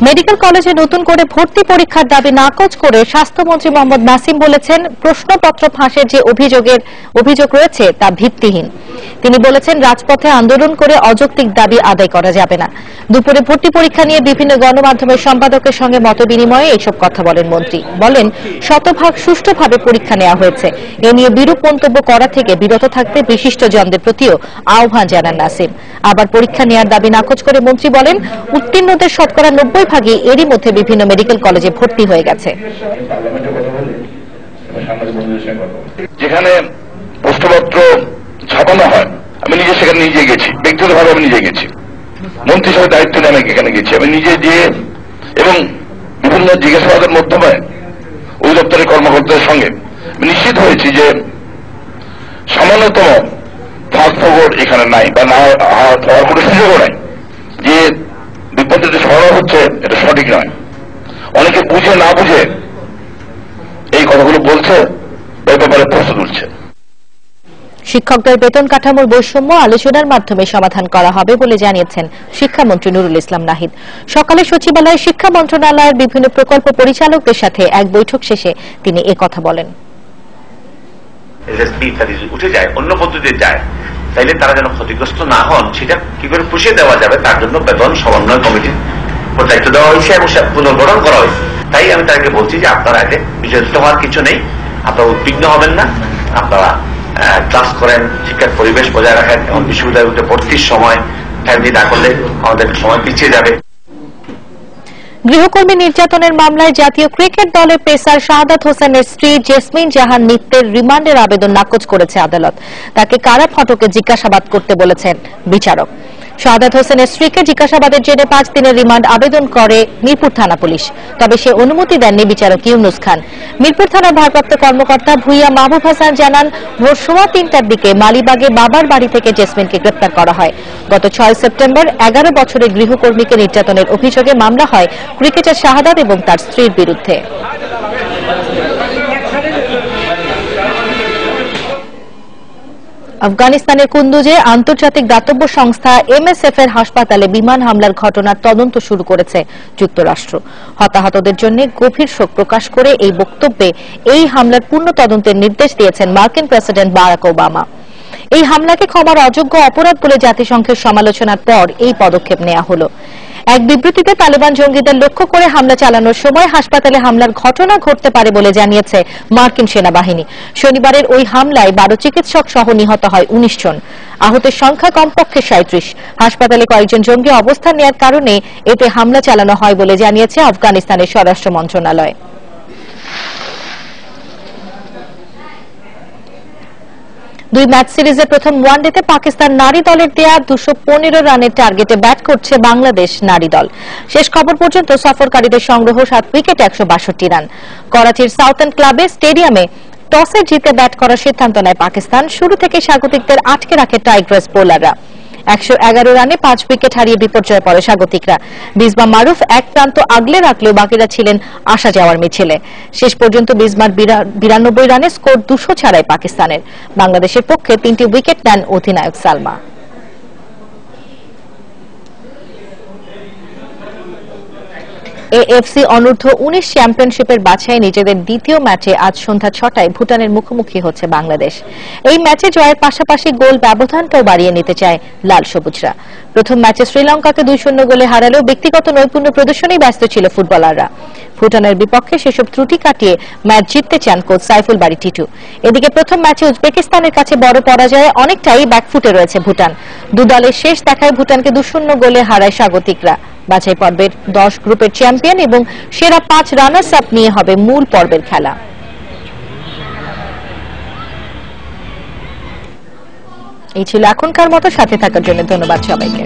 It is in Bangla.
মেডিকেল কলেজে নতুন করে ভর্তি পরীক্ষার দাবি নাকচ করে স্বাস্থ্যমন্ত্রী মোহাম্মদ নাসিম বলেছেন, প্রশ্নপত্র ফাঁসের যে অভিযোগ রয়েছে তা ভিত্তিহীন। তিনি বলেছেন, রাজপথে আন্দোলন করে অযৌক্তিক দাবি আদায় করা যাবে না। দুপুরে ভর্তি পরীক্ষা নিয়ে বিভিন্ন গণমাধ্যমের সম্পাদকের সঙ্গে মতবিনিময়ে এসব কথা বলেন মন্ত্রী। বলেন, শতভাগ সুষ্ঠুভাবে পরীক্ষা নেওয়া হয়েছে। এ নিয়ে বিরূপ মন্তব্য করা থেকে বিরত থাকতে বিশিষ্টজনদের প্রতিও আহ্বান জানান নাসিম। আবার পরীক্ষা নেওয়ার দাবি নাকচ করে মন্ত্রী বলেন, উত্তীর্ণদের শতকরা 90% এরই মধ্যে বিভিন্ন মেডিকেল কলেজে ভর্তি হয়ে গেছে। যেখানে প্রশ্নপত্র ছাপানো হয়, আমি নিজে সেখানে নিজে গেছি, ব্যক্তিগতভাবে আমি নিজে গেছি, মন্ত্রী হিসেবে দায়িত্ব নিয়ে আমি এখানে গেছি, আমি নিজে গিয়ে এবং বিভিন্ন জিজ্ঞাসাবাদের মাধ্যমে ওই দপ্তরের কর্মকর্তাদের সঙ্গে নিশ্চিত হয়েছি যে সামান্যতম ফাঁক ফোকর এখানে নাই বা না হওয়ার কোনো সুযোগও নাই। যে বিপদে সরানো হচ্ছে এটা সঠিক নয়। অনেকে বুঝে না বুঝে এই কথাগুলো বলছে, এই ব্যাপারে প্রশ্ন তুলছে। শিক্ষকদের বেতন কাঠামোর বৈষম্য আলোচনার মাধ্যমে সমাধান করা হবে বলে জানিয়েছেন শিক্ষামন্ত্রী নুরুল ইসলাম নাহিদ। সকালে সচিবালয়ে শিক্ষা মন্ত্রণালয়ের বিভিন্ন প্রকল্প পরিচালকদের সাথে এক বৈঠক শেষে তিনি কথা বলেন। উঠে যায়, অন্য পদ্ধতিতে যায়, তাইলে তারা যেন ক্ষতিগ্রস্ত না হন সেটা কি করে পুষিয়ে দেওয়া যাবে তার জন্য বেতন সমন্বয় কমিটির দায়িত্ব দেওয়া হয়েছে এবং পুনর্গঠন করা হয়েছে। তাই আমি তাদেরকে বলছি যে আপনারা এতে বিচলিত হওয়ার কিছু নেই, আপনারা উদ্বিগ্ন হবেন না, আপনারা ক্লাস করেন, শিক্ষার পরিবেশ বজায় রাখেন এবং বিশ্ববিদ্যালয়গুলোতে ভর্তির সময় ফ্যামিলি না করলে আমাদের সময় পিছিয়ে যাবে। গৃহকর্মী নির্যাতনের মামলায় জাতীয় ক্রিকেট দলের পেসার শাহাদাত হোসেনের স্ত্রী জেসমিন জাহান নিত্যের রিমান্ডের আবেদন নাকচ করেছে আদালত। তাকে কারা ফটকে জিজ্ঞাসাবাদ করতে বলেছেন বিচারক। শাহাদাত হোসেনের স্ত্রীকে জিজ্ঞাসাবাদের জেরে 5 দিনের রিমান্ড আবেদন করে মিরপুর থানা পুলিশ। তবে সে অনুমতি দেননি বিচারক ইউনুস খান। মিরপুর থানার ভারপ্রাপ্ত কর্মকর্তা ভুইয়া মাহবুব হাসান জানান, ভোর 3:15টার দিকে মালিবাগে বাবার বাড়ি থেকে জেসমিনকে গ্রেপ্তার করা হয়। গত 6 সেপ্টেম্বর 11 বছরের গৃহকর্মীকে নির্যাতনের অভিযোগে মামলা হয় ক্রিকেটার শাহাদাত এবং তার স্ত্রীর বিরুদ্ধে। আফগানিস্তানের কুন্দুজে আন্তর্জাতিক দাতব্য সংস্থা MSF এর হাসপাতালে বিমান হামলার ঘটনার তদন্ত শুরু করেছে যুক্তরাষ্ট্র। হতাহতদের জন্য গভীর শোক প্রকাশ করে এই বক্তব্যে এই হামলার পূর্ণ তদন্তের নির্দেশ দিয়েছেন মার্কিন প্রেসিডেন্ট বারাক ওবামা। এই হামলাকে ক্ষমার অযোগ্য অপরাধ বলে জাতিসংঘের সমালোচনার পর এই পদক্ষেপ নেওয়া হলো। এক বিবৃতিতে তালেবান জঙ্গিদের লক্ষ্য করে হামলা চালানোর সময় হাসপাতালে হামলার ঘটনা ঘটতে পারে বলে জানিয়েছে মার্কিন সেনাবাহিনী। শনিবারের ওই হামলায় 12 চিকিৎসক সহ নিহত হয় 19 জন। আহতের সংখ্যা কমপক্ষে 37। হাসপাতালে কয়েকজন জঙ্গি অবস্থান নেওয়ার কারণে এতে হামলা চালানো হয় বলে জানিয়েছে আফগানিস্তানের স্বরাষ্ট্র মন্ত্রণালয়। 2 ম্যাচ সিরিজের প্রথম ওয়ানডেতে পাকিস্তান নারী দলের দেয়া 215 রানের টার্গেটে ব্যাট করছে বাংলাদেশ নারী দল। শেষ খবর পর্যন্ত সফরকারীদের সংগ্রহ 7 উইকেটে 162 রান। করাচির সাউথার্ন ক্লাবে স্টেডিয়ামে টসে জিতে ব্যাট করার সিদ্ধান্ত নেয় পাকিস্তান। শুরু থেকে স্বাগতিকদের আটকে রাখে টাইগ্রেস বোলাররা। 111 রানে 5 উইকেট হারিয়ে বিপর্যয়ে পড়ে স্বাগতিকরা। বিজমা মারুফ এক প্রান্ত আগলে রাখলেও বাকিরা ছিলেন আসা যাওয়ার মিছিলে। শেষ পর্যন্ত বিজমার 92 রানে স্কোর 200 ছাড়াই পাকিস্তানের। বাংলাদেশের পক্ষে 3টি উইকেট নেন অধিনায়ক সালমা। AFC অনূর্ধ্ব 19 চ্যাম্পিয়নশিপের বাছাই নিজেদের দ্বিতীয় ম্যাচে আজ সন্ধ্যা 6টায় ভুটানের মুখোমুখি হচ্ছে বাংলাদেশ। এই ম্যাচে জয়ের পাশাপাশি গোল ব্যবধানটাও বাড়িয়ে নিতে চায় লাল সবুজরা। প্রথম ম্যাচে শ্রীলঙ্কাকে 2-0 গোলে হারালেও ব্যক্তিগত নৈপুণ্য প্রদর্শনেই ব্যস্ত ছিল ফুটবলাররা। ভুটানের বিপক্ষে সেসব ত্রুটি কাটিয়ে ম্যাচ জিততে চান কোচ সাইফুল বারী টিটু। এদিকে প্রথম ম্যাচে উজবেকিস্তানের কাছে বড় পরাজয়ে অনেকটাই ব্যাকফুটে রয়েছে ভুটান। দু দলের শেষ দেখায় ভুটানকে 2-0 গোলে হারায় স্বাগতিকরা। বাছাই পর্বের 10 গ্রুপের চ্যাম্পিয়ন এবং সেরা 5 রানার্স আপ নিয়ে হবে মূল পর্বের খেলা। এই ছিল এখনকার মতো। সাথে থাকার জন্য ধন্যবাদ সবাইকে।